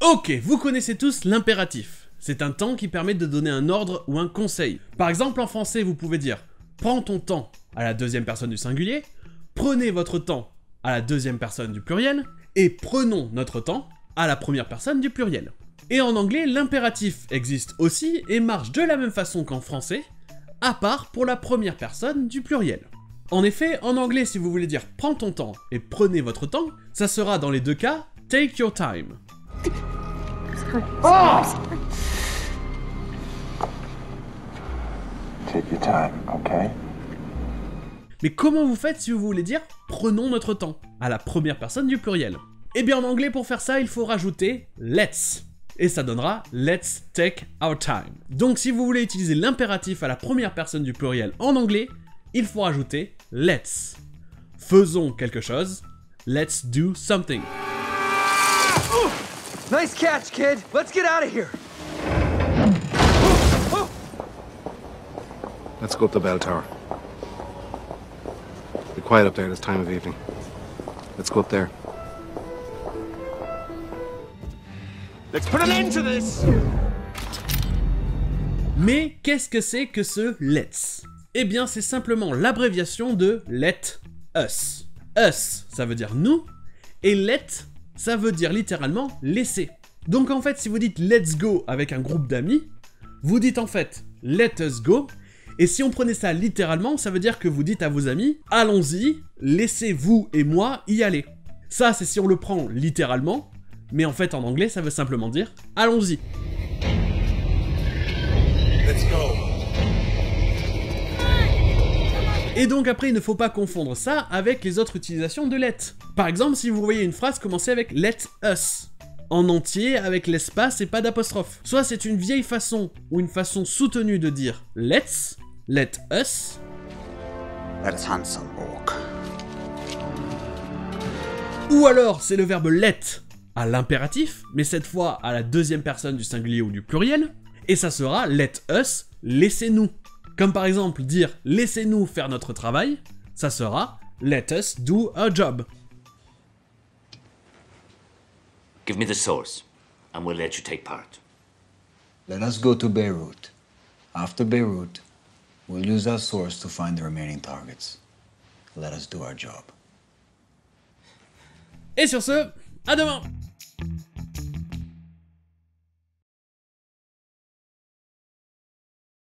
Ok, vous connaissez tous l'impératif. C'est un temps qui permet de donner un ordre ou un conseil. Par exemple, en français, vous pouvez dire « prends ton temps » à la deuxième personne du singulier, « prenez votre temps » à la deuxième personne du pluriel, et « prenons notre temps » à la première personne du pluriel. Et en anglais, l'impératif existe aussi et marche de la même façon qu'en français, à part pour la première personne du pluriel. En effet, en anglais, si vous voulez dire « prends ton temps » et « prenez votre temps », ça sera dans les deux cas « take your time ». Oh! Take your time, okay? Mais comment vous faites si vous voulez dire « prenons notre temps » à la première personne du pluriel? Eh bien en anglais, pour faire ça, il faut rajouter « let's ». Et ça donnera « let's take our time ». Donc si vous voulez utiliser l'impératif à la première personne du pluriel en anglais, il faut rajouter « let's ». Faisons quelque chose. Let's do something. Nice catch, kid. Let's get out of here. Let's go up the bell tower. Be quiet up there this time of evening. Let's go up there. Let's put an end to this. Mais qu'est-ce que c'est que ce « let's » ? Eh bien, c'est simplement l'abréviation de « let us ». Us, ça veut dire nous, et let, ça veut dire littéralement laisser. Donc en fait, si vous dites let's go avec un groupe d'amis, vous dites en fait let us go, et si on prenait ça littéralement, ça veut dire que vous dites à vos amis allons-y, laissez vous et moi y aller. Ça, c'est si on le prend littéralement, mais en fait en anglais, ça veut simplement dire allons-y. Let's go. Et donc après, il ne faut pas confondre ça avec les autres utilisations de let. Par exemple, si vous voyez une phrase commencer avec let us, en entier avec l'espace et pas d'apostrophe. Soit c'est une vieille façon ou une façon soutenue de dire let's, let us. Let us hunt some walk. Ou alors c'est le verbe let à l'impératif, mais cette fois à la deuxième personne du singulier ou du pluriel, et ça sera let us, laissez-nous. Comme par exemple dire « laissez-nous faire notre travail », ça sera « let us do our job ». Give me the source, and we'll let you take part. Let us go to Beirut. After Beirut, we'll use our source to find the remaining targets. Let us do our job. Et sur ce, à demain!